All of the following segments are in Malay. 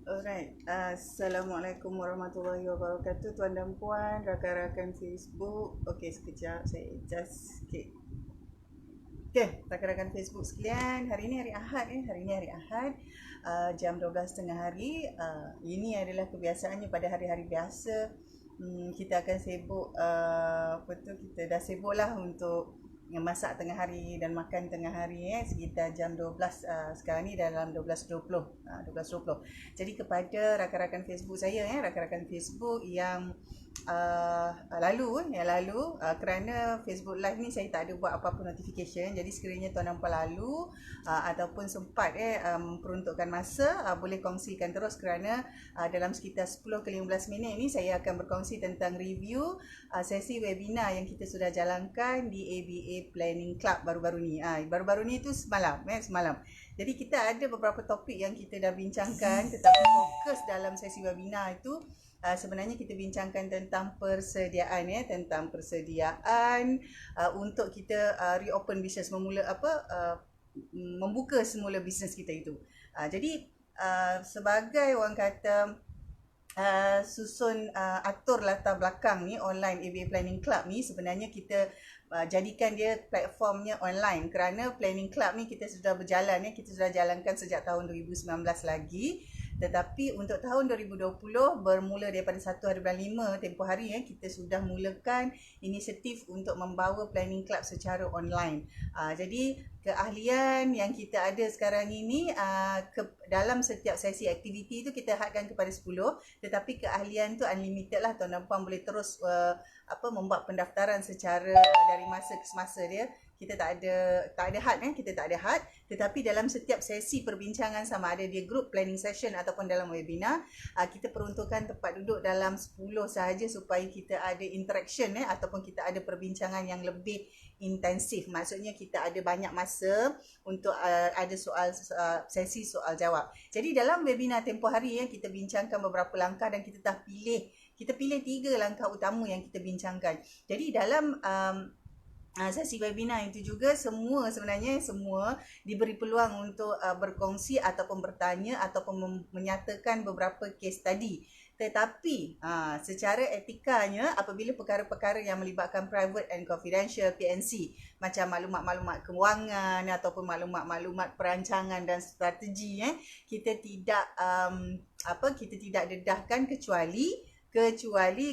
Alright, Assalamualaikum warahmatullahi wabarakatuh tuan dan puan, rakan-rakan Facebook. Okey, sekejap saya adjust sikit. Okey, rakan-rakan Facebook sekalian, hari ini hari Ahad hari ini hari Ahad. Jam 12.30 hari. Ini adalah kebiasaannya pada hari-hari biasa. Kita akan sibuk, kita dah sibuk lah untuk masak tengah hari dan makan tengah hari sekitar jam 12, sekarang ni dalam 12.20. 12.20. Jadi kepada rakan-rakan Facebook saya rakan-rakan Facebook yang lalu kerana Facebook Live ni saya tak ada buat apa-apa notification. Jadi sekiranya tuan nampak lalu ataupun sempat peruntukkan masa, boleh kongsikan terus kerana dalam sekitar 10 ke 15 minit ni saya akan berkongsi tentang review sesi webinar yang kita sudah jalankan di ABA Planning Club baru-baru ni. Baru-baru ni tu semalam. Jadi kita ada beberapa topik yang kita dah bincangkan, tetapi fokus dalam sesi webinar itu sebenarnya kita bincangkan tentang persediaan untuk kita reopen bisnes, membuka semula bisnes kita itu. Jadi sebagai orang kata susun atur latar belakang ni online ABA Planning Club ni, sebenarnya kita jadikan dia platformnya online kerana Planning Club ni kita sudah berjalan kita sudah jalankan sejak tahun 2019 lagi. Tetapi untuk tahun 2020 bermula daripada 1 hari bulan 5 tempoh hari kita sudah mulakan inisiatif untuk membawa Planning Club secara online. Jadi keahlian yang kita ada sekarang ini dalam setiap sesi aktiviti itu kita hadkan kepada 10, tetapi keahlian tu unlimited lah, tuan dan puan boleh terus membuat pendaftaran secara dari masa ke semasa dia. Kita tak ada had kita tak ada had, tetapi dalam setiap sesi perbincangan, sama ada dia group planning session ataupun dalam webinar, kita peruntukkan tempat duduk dalam 10 sahaja supaya kita ada interaction ataupun kita ada perbincangan yang lebih intensif. Maksudnya kita ada banyak masa untuk ada sesi soal jawab. Jadi dalam webinar tempoh hari kita bincangkan beberapa langkah dan kita dah pilih 3 langkah utama yang kita bincangkan. Jadi dalam sesi webinar itu juga semua diberi peluang untuk berkongsi ataupun bertanya ataupun menyatakan beberapa case study. Tetapi secara etikanya, apabila perkara-perkara yang melibatkan private and confidential PNC, macam maklumat-maklumat kewangan ataupun maklumat-maklumat perancangan dan strategi, kita tidak dedahkan kecuali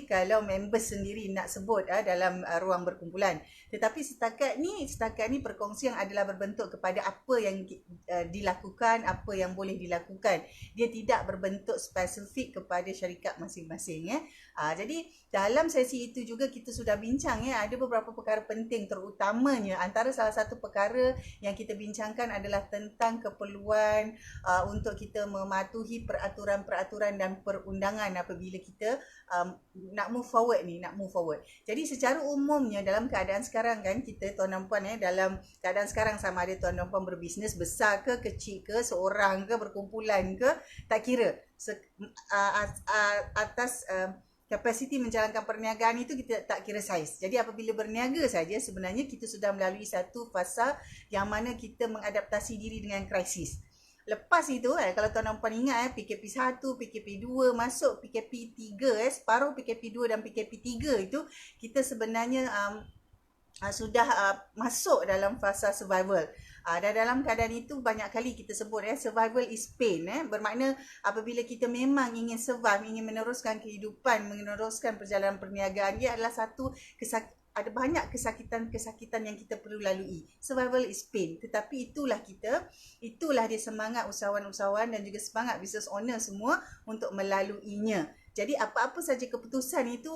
kalau members sendiri nak sebut dalam ruang berkumpulan. Tetapi setakat ni perkongsian adalah berbentuk kepada apa yang dilakukan, apa yang boleh dilakukan. Dia tidak berbentuk spesifik kepada syarikat masing-masing. Jadi dalam sesi itu juga kita sudah bincang ada beberapa perkara penting, terutamanya antara salah satu perkara yang kita bincangkan adalah tentang keperluan untuk kita mematuhi peraturan-peraturan dan perundangan apabila kita nak move forward. Jadi secara umumnya dalam keadaan sekarang kita tuan dan puan dalam keadaan sekarang, sama ada tuan dan puan berbisnes besar ke kecil ke, seorang ke, berkumpulan ke, tak kira atas kapasiti menjalankan perniagaan itu kita tak kira saiz. Jadi apabila berniaga saja, sebenarnya kita sudah melalui satu fasa yang mana kita mengadaptasi diri dengan krisis. Lepas itu kalau tuan dan puan ingat PKP 1, PKP 2 masuk PKP 3, separuh PKP 2 dan PKP 3 itu kita sebenarnya sudah masuk dalam fasa survival. Dan dalam keadaan itu banyak kali kita sebut survival is pain. Bermakna apabila kita memang ingin survive, ingin meneruskan kehidupan, meneruskan perjalanan perniagaan, dia adalah ada banyak kesakitan yang kita perlu lalui. Survival is pain. Tetapi itulah dia semangat usahawan-usahawan dan juga semangat business owner semua untuk melaluinya. Jadi apa-apa saja keputusan itu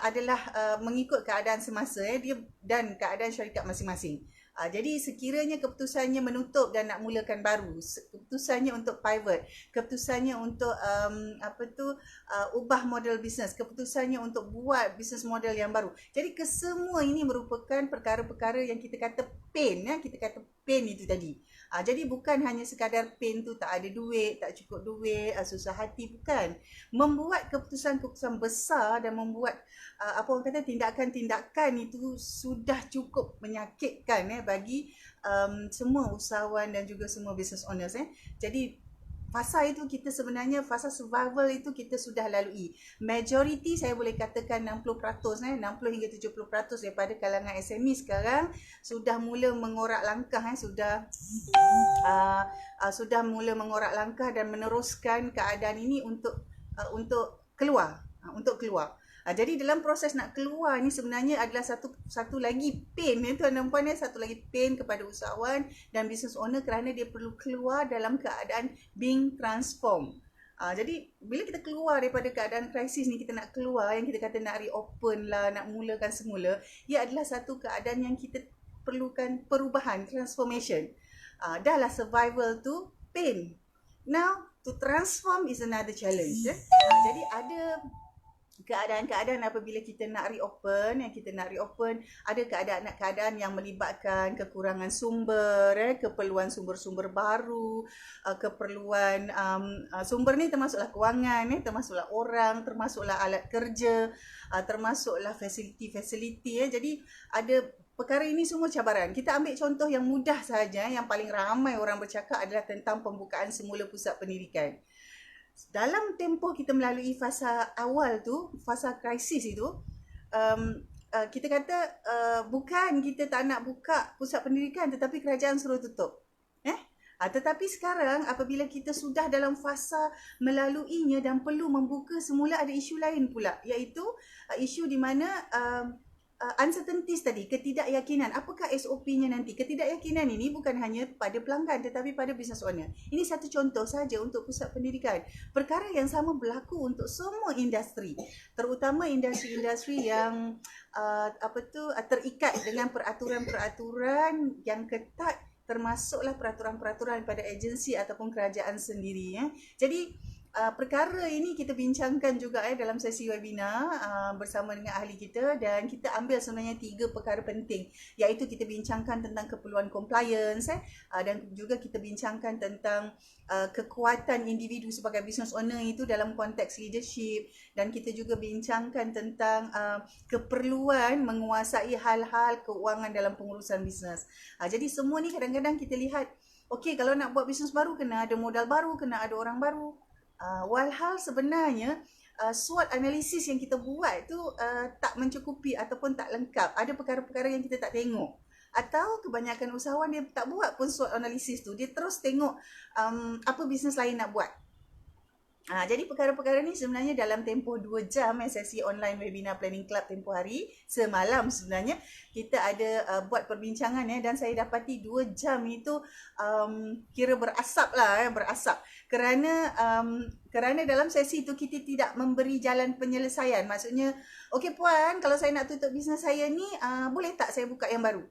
adalah mengikut keadaan semasa dia dan keadaan syarikat masing-masing. Jadi sekiranya keputusannya menutup dan nak mulakan baru, keputusannya untuk pivot, keputusannya untuk ubah model bisnes, keputusannya untuk buat bisnes model yang baru. Jadi kesemua ini merupakan perkara-perkara yang kita kata pain, itu tadi. Jadi bukan hanya sekadar pain tu tak ada duit, tak cukup duit, susah hati, bukan. Membuat keputusan-keputusan besar dan membuat tindakan-tindakan itu sudah cukup menyakitkan bagi semua usahawan dan juga semua business owners. Jadi fasa itu kita sebenarnya, fasa survival itu kita sudah lalui. Majority saya boleh katakan 60%, 60 hingga 70% daripada kalangan SME sekarang sudah mula mengorak langkah, sudah mula mengorak langkah dan meneruskan keadaan ini untuk keluar, untuk keluar. Jadi dalam proses nak keluar ni sebenarnya adalah satu lagi pain tuan-tuan dan puan, satu lagi pain kepada usahawan dan business owner kerana dia perlu keluar dalam keadaan being transformed. Jadi bila kita keluar daripada keadaan krisis ni, kita nak keluar, yang kita kata nak reopen lah, nak mulakan semula, ia adalah satu keadaan yang kita perlukan perubahan, transformation. Dahlah survival tu pain. Now to transform is another challenge. Jadi ada keadaan-keadaan apabila kita nak reopen, ada keadaan yang melibatkan kekurangan sumber, keperluan sumber-sumber baru, keperluan sumber ni termasuklah kewangan, termasuklah orang, termasuklah alat kerja, termasuklah fasiliti. Jadi ada perkara ini semua cabaran. Kita ambil contoh yang mudah saja, yang paling ramai orang bercakap adalah tentang pembukaan semula pusat pendidikan. Dalam tempoh kita melalui fasa awal tu, fasa krisis itu, kita kata bukan kita tak nak buka pusat pendidikan, tetapi kerajaan suruh tutup. Tetapi sekarang apabila kita sudah dalam fasa melaluinya dan perlu membuka semula, ada isu lain pula, iaitu isu di mana uncertainties tadi, ketidakyakinan. Apakah SOP-nya nanti? Ketidakyakinan ini bukan hanya pada pelanggan tetapi pada business owner. Ini satu contoh saja untuk pusat pendidikan. Perkara yang sama berlaku untuk semua industri, terutama industri-industri yang terikat dengan peraturan-peraturan yang ketat, termasuklah peraturan-peraturan pada agensi ataupun kerajaan sendiri. Jadi perkara ini kita bincangkan juga dalam sesi webinar bersama dengan ahli kita, dan kita ambil sebenarnya 3 perkara penting, iaitu kita bincangkan tentang keperluan compliance, dan juga kita bincangkan tentang kekuatan individu sebagai business owner itu dalam konteks leadership, dan kita juga bincangkan tentang keperluan menguasai hal-hal keuangan dalam pengurusan bisnes. Jadi semua ni kadang-kadang kita lihat, okey, kalau nak buat bisnes baru kena ada modal baru, kena ada orang baru. Walhal sebenarnya SWOT analisis yang kita buat tu tak mencukupi ataupun tak lengkap. Ada perkara-perkara yang kita tak tengok. Atau kebanyakan usahawan dia tak buat pun SWOT analisis tu. Dia terus tengok apa bisnes lain nak buat. Jadi perkara-perkara ni sebenarnya dalam tempoh 2 jam sesi online webinar Planning Club tempoh hari, semalam sebenarnya kita ada buat perbincangan dan saya dapati 2 jam itu kira berasap lah, berasap. Kerana dalam sesi itu kita tidak memberi jalan penyelesaian. Maksudnya, okey puan, kalau saya nak tutup bisnes saya ni, boleh tak saya buka yang baru?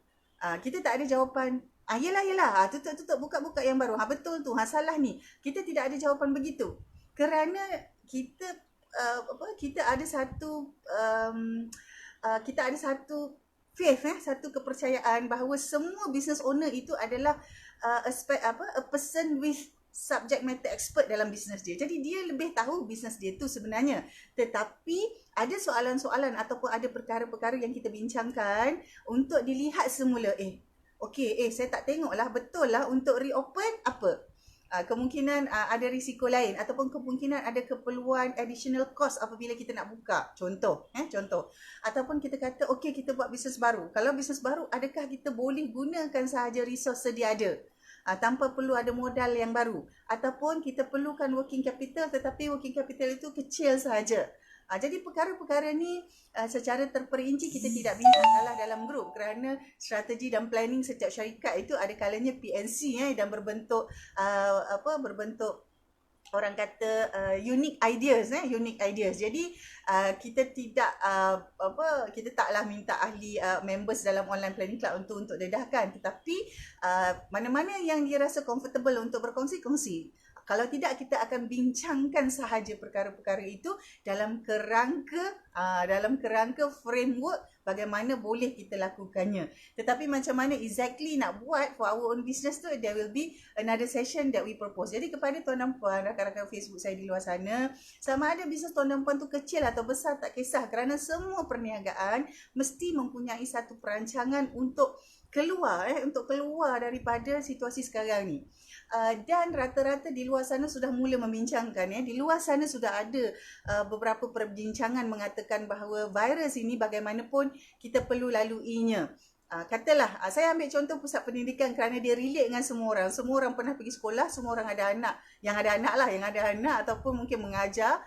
Kita tak ada jawapan. Yelah, tutup, buka yang baru. Betul tu, salah ni. Kita tidak ada jawapan begitu. Kerana kita ada satu faith, satu kepercayaan bahawa semua business owner itu adalah a person with subject matter expert dalam bisnes dia. Jadi dia lebih tahu bisnes dia tu sebenarnya. Tetapi ada soalan-soalan ataupun ada perkara-perkara yang kita bincangkan untuk dilihat semula. Saya tak tengok lah, betul lah untuk reopen apa? Kemungkinan ada risiko lain ataupun kemungkinan ada keperluan additional cost apabila kita nak buka. Contoh. Ataupun kita kata, okey, kita buat bisnes baru. Kalau bisnes baru, adakah kita boleh gunakan sahaja resource sedia ada? Tanpa perlu ada modal yang baru. Ataupun kita perlukan working capital tetapi working capital itu kecil sahaja. Jadi perkara-perkara ni secara terperinci kita tidak bincangkanlah dalam grup, kerana strategi dan planning setiap syarikat itu ada kalanya PNC dan berbentuk orang kata unique ideas. Jadi kita tidak kita taklah minta ahli members dalam online planning club untuk dedahkan, tetapi mana-mana yang dia rasa comfortable untuk berkongsi-kongsi. Kalau tidak, kita akan bincangkan sahaja perkara-perkara itu dalam kerangka framework bagaimana boleh kita lakukannya. Tetapi macam mana exactly nak buat for our own business tu, there will be another session that we propose. Jadi kepada tuan dan puan, rakan-rakan Facebook saya di luar sana, sama ada bisnes tuan dan puan tu kecil atau besar tak kisah, kerana semua perniagaan mesti mempunyai satu perancangan untuk keluar daripada situasi sekarang ni. dan rata-rata di luar sana sudah mula membincangkan ya. Di luar sana sudah ada beberapa perbincangan mengatakan bahawa virus ini bagaimanapun kita perlu laluinya. Katalah, saya ambil contoh pusat pendidikan kerana dia relate dengan semua orang. Semua orang pernah pergi sekolah, semua orang ada anak. Yang ada anak lah, yang ada anak ataupun mungkin mengajar.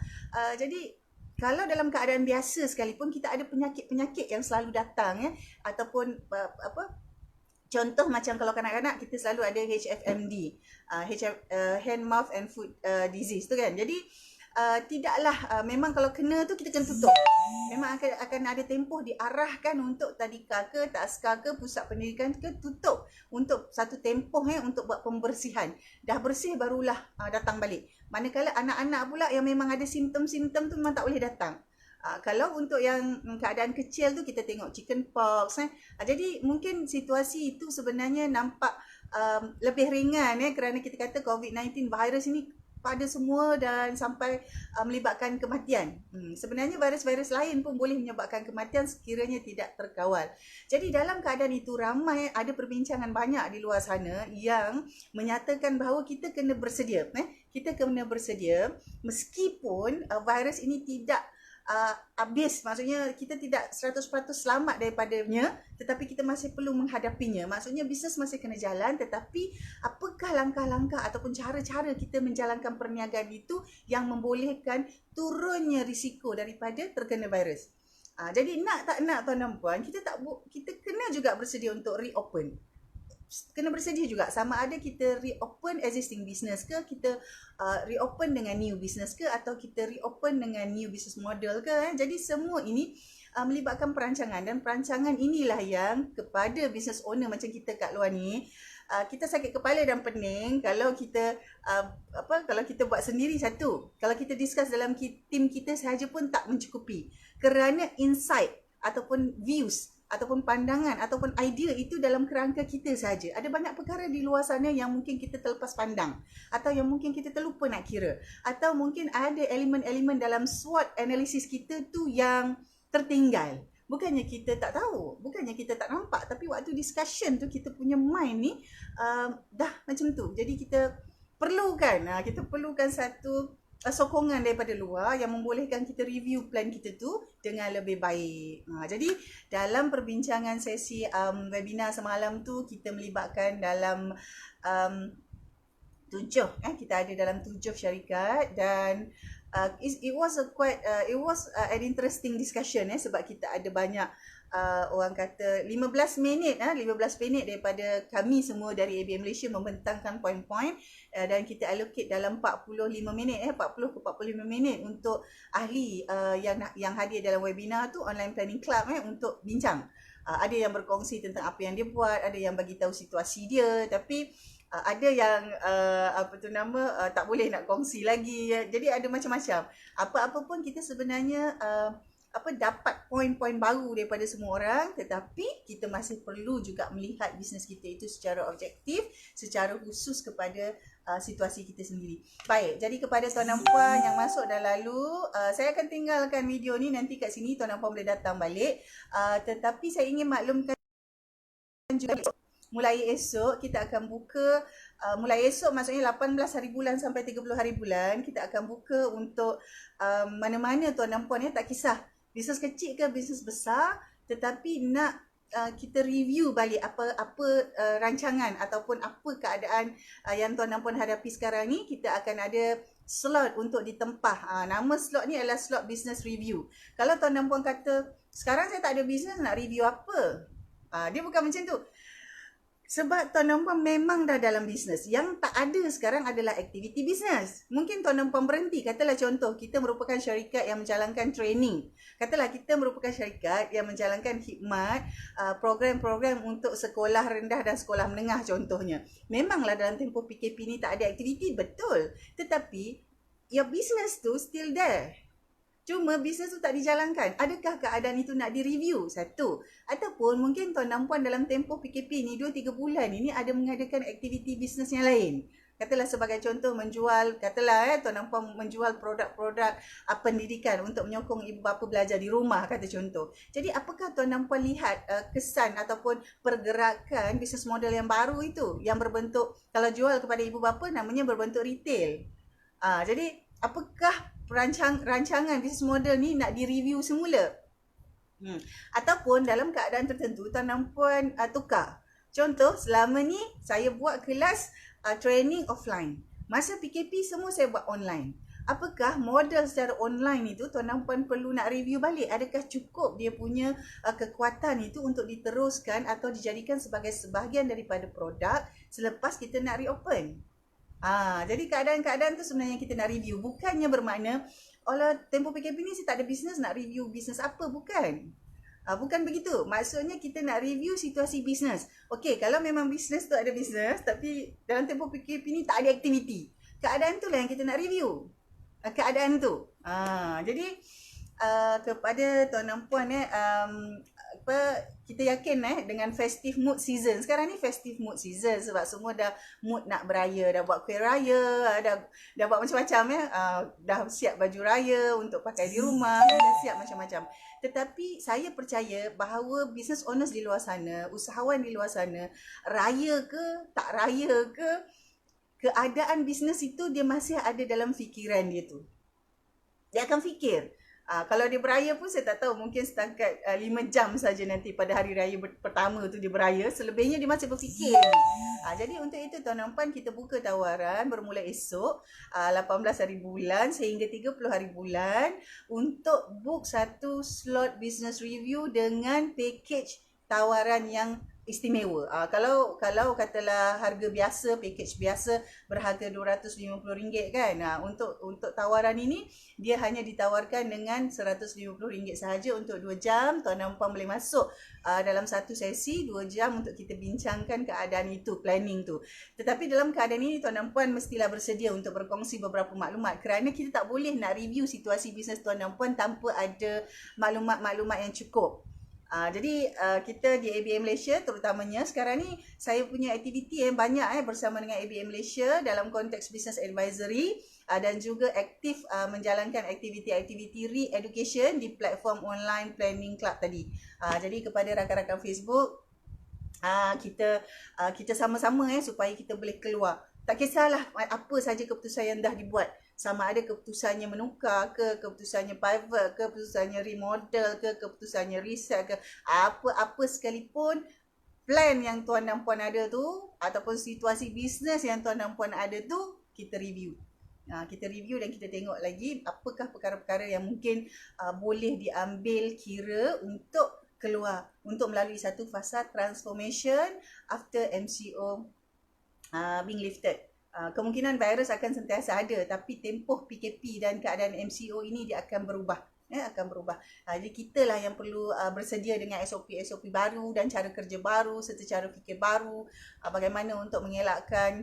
Jadi, kalau dalam keadaan biasa sekalipun kita ada penyakit-penyakit yang selalu datang ya, ataupun contoh macam kalau kanak-kanak kita selalu ada HFMD, hand, mouth and foot disease tu kan. Jadi tidaklah memang kalau kena tu kita kena tutup. Memang akan ada tempoh diarahkan untuk tadika ke, taska ke, pusat pendidikan ke tutup untuk satu tempoh untuk buat pembersihan. Dah bersih barulah datang balik. Manakala anak-anak pula yang memang ada simptom-simptom tu memang tak boleh datang. Kalau untuk yang keadaan kecil tu kita tengok chicken pox. Jadi mungkin situasi itu sebenarnya nampak lebih ringan kerana kita kata COVID-19 virus ini pada semua dan sampai melibatkan kematian. Sebenarnya virus-virus lain pun boleh menyebabkan kematian sekiranya tidak terkawal. Jadi dalam keadaan itu ramai ada perbincangan banyak di luar sana yang menyatakan bahawa kita kena bersedia. Kita kena bersedia meskipun virus ini tidak habis, maksudnya kita tidak 100% selamat daripadanya, tetapi kita masih perlu menghadapinya. Maksudnya bisnes masih kena jalan, tetapi apakah langkah-langkah ataupun cara-cara kita menjalankan perniagaan itu yang membolehkan turunnya risiko daripada terkena virus. Jadi nak tak nak tuan dan puan, kita kena juga bersedia untuk reopen. Kena bersedia juga sama ada kita reopen existing business ke, kita reopen dengan new business ke, atau kita reopen dengan new business model ke. Jadi semua ini melibatkan perancangan, dan perancangan inilah yang kepada business owner macam kita kat luar ni, kita sakit kepala dan pening kalau kita kalau kita buat sendiri satu. Kalau kita discuss dalam tim kita sahaja pun tak mencukupi. Kerana insight ataupun views ataupun pandangan ataupun idea itu dalam kerangka kita saja. Ada banyak perkara di luar sana yang mungkin kita terlepas pandang, atau yang mungkin kita terlupa nak kira, atau mungkin ada elemen-elemen dalam SWOT analisis kita tu yang tertinggal. Bukannya kita tak tahu, bukannya kita tak nampak, tapi waktu discussion tu kita punya mind ni dah macam tu. Jadi kita perlukan satu sokongan daripada luar yang membolehkan kita review plan kita tu dengan lebih baik. Jadi dalam perbincangan sesi webinar semalam tu kita melibatkan dalam 7 kita ada dalam 7 syarikat, dan it was an interesting discussion sebab kita ada banyak orang kata 15 minit daripada kami semua dari ABM Malaysia membentangkan poin-poin, dan kita allocate dalam 40 ke 45 minit untuk ahli yang hadir dalam webinar tu, Online Planning Club untuk bincang. Ada yang berkongsi tentang apa yang dia buat, ada yang bagi tahu situasi dia, tapi ada yang tak boleh nak kongsi lagi. Jadi ada macam-macam. Apa-apa pun kita sebenarnya dapat poin-poin baru daripada semua orang, tetapi kita masih perlu juga melihat bisnes kita itu secara objektif, secara khusus kepada situasi kita sendiri. Baik, jadi kepada tuan dan puan yang masuk dan lalu, saya akan tinggalkan video ni nanti kat sini, tuan dan puan boleh datang balik. Tetapi saya ingin maklumkan juga, mulai esok kita akan buka, mulai esok maksudnya 18 hari bulan sampai 30 hari bulan, kita akan buka untuk mana-mana tuan dan puan tak kisah bisnes kecil ke bisnes besar, tetapi nak kita review balik apa rancangan ataupun apa keadaan yang tuan dan puan hadapi sekarang ni. Kita akan ada slot untuk ditempah. Nama slot ni adalah slot business review. Kalau tuan dan puan kata, sekarang saya tak ada bisnes, nak review apa? Dia bukan macam tu. Sebab tuan dan puan memang dah dalam bisnes. Yang tak ada sekarang adalah aktiviti bisnes. Mungkin tuan dan puan berhenti. Katalah contoh, kita merupakan syarikat yang menjalankan training. Katalah kita merupakan syarikat yang menjalankan khidmat, program-program untuk sekolah rendah dan sekolah menengah contohnya. Memanglah dalam tempoh PKP ni tak ada aktiviti, betul. Tetapi, your business tu still there. Cuma bisnes tu tak dijalankan. Adakah keadaan itu nak direview? Satu. Ataupun mungkin tuan dan puan dalam tempoh PKP ni 2-3 bulan ini ada mengadakan aktiviti bisnes yang lain. Katalah sebagai contoh menjual, katalah tuan-tuan puan menjual produk-produk pendidikan untuk menyokong ibu bapa belajar di rumah, kata contoh. Jadi apakah tuan-tuan puan lihat kesan ataupun pergerakan bisnes model yang baru itu yang berbentuk, kalau jual kepada ibu bapa namanya berbentuk retail. Jadi apakah rancangan bisnes model ni nak direview semula? Ataupun dalam keadaan tertentu tuan-tuan puan tukar. Contoh, selama ni saya buat kelas training offline. Masa PKP semua saya buat online. Apakah model secara online itu tuan-tuan puan perlu nak review balik? Adakah cukup dia punya kekuatan itu untuk diteruskan atau dijadikan sebagai sebahagian daripada produk selepas kita nak reopen? Jadi keadaan-keadaan tu sebenarnya kita nak review. Bukannya bermakna, tempoh PKP ni saya tak ada bisnes, nak review bisnes apa, bukan. Bukan begitu. Maksudnya kita nak review situasi bisnes. Okey, kalau memang bisnes tu ada bisnes, tapi dalam tempoh PKP ni tak ada aktiviti. Keadaan tu lah yang kita nak review. Keadaan tu. Jadi kepada tuan-tuan puan kita yakin dengan festive mood season. Sekarang ni festive mood season sebab semua dah mood nak beraya, dah buat kuih raya, dah buat macam-macam dah siap baju raya untuk pakai di rumah, dah siap macam-macam. Tetapi saya percaya bahawa business owners di luar sana, usahawan di luar sana, raya ke tak raya ke, keadaan bisnes itu dia masih ada dalam fikiran dia tu. Dia akan fikir. Kalau dia beraya pun saya tak tahu, mungkin setakat 5 jam saja nanti pada hari raya pertama tu dia beraya, selebihnya dia masih berfikir. Jadi untuk itu tuan-tuan puan, kita buka tawaran bermula esok 18 hari bulan sehingga 30 hari bulan untuk book satu slot business review dengan package tawaran yang istimewa. Kalau katalah harga biasa, package biasa berharga RM250 kan. Untuk tawaran ini dia hanya ditawarkan dengan RM150 sahaja untuk 2 jam. Tuan-tuan puan boleh masuk dalam satu sesi 2 jam untuk kita bincangkan keadaan itu, planning tu. Tetapi dalam keadaan ini tuan-tuan puan mestilah bersedia untuk berkongsi beberapa maklumat, kerana kita tak boleh nak review situasi bisnes tuan-tuan puan tanpa ada maklumat-maklumat yang cukup. Jadi kita di ABA Malaysia terutamanya sekarang ni saya punya aktiviti yang banyak bersama dengan ABA Malaysia dalam konteks business advisory dan juga aktif menjalankan aktiviti-aktiviti re-education di platform online planning club tadi. Jadi kepada rakan-rakan Facebook, kita sama-sama supaya kita boleh keluar. Tak kisahlah apa saja keputusan yang dah dibuat. Sama ada keputusannya menukar ke, keputusannya pivot ke, keputusannya remodel ke, keputusannya reset ke, apa-apa sekalipun plan yang tuan dan puan ada tu ataupun situasi bisnes yang tuan dan puan ada tu, kita review. Kita review dan kita tengok lagi apakah perkara-perkara yang mungkin boleh diambil kira untuk keluar, untuk melalui satu fasa transformation after MCO being lifted. Kemungkinan virus akan sentiasa ada, tapi tempoh PKP dan keadaan MCO ini dia akan berubah. Akan berubah. Jadi kita lah yang perlu bersedia dengan SOP-SOP baru dan cara kerja baru serta cara fikir baru, bagaimana untuk mengelakkan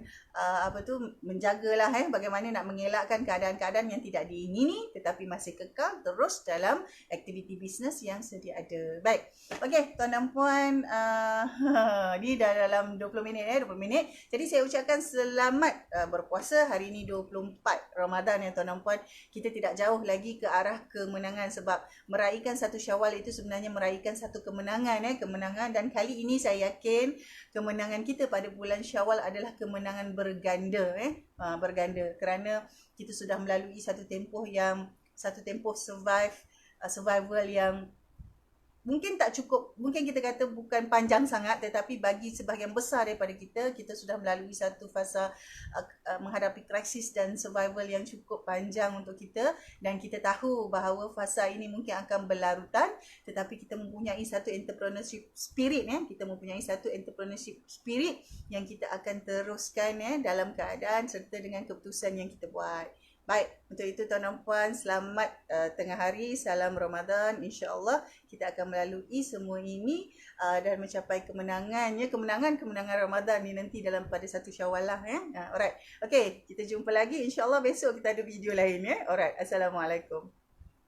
menjagalah bagaimana nak mengelakkan keadaan-keadaan yang tidak diingini tetapi masih kekal terus dalam aktiviti bisnes yang sedia ada. Baik. Okey, tuan dan puan, ni dah dalam 20 minit 20 minit. Jadi saya ucapkan selamat berpuasa hari ini 24 Ramadan tuan dan puan. Kita tidak jauh lagi ke arah kemenangan, sebab meraihkan satu Syawal itu sebenarnya meraihkan satu kemenangan kemenangan, dan kali ini saya yakin kemenangan kita pada bulan Syawal adalah kemenangan berganda berganda, kerana kita sudah melalui satu tempoh survival yang mungkin tak cukup, mungkin kita kata bukan panjang sangat, tetapi bagi sebahagian besar daripada kita sudah melalui satu fasa menghadapi krisis dan survival yang cukup panjang untuk kita, dan kita tahu bahawa fasa ini mungkin akan berlarutan, tetapi kita mempunyai satu entrepreneurship spirit yang kita akan teruskan dalam keadaan serta dengan keputusan yang kita buat. Baik, untuk itu tuan dan puan, selamat tengah hari, salam Ramadan. InsyaAllah kita akan melalui semua ini dan mencapai kemenangan Ramadan ni nanti dalam pada 1 Syawal lah Alright. Okey, kita jumpa lagi. InsyaAllah besok kita ada video lain Alright. Assalamualaikum.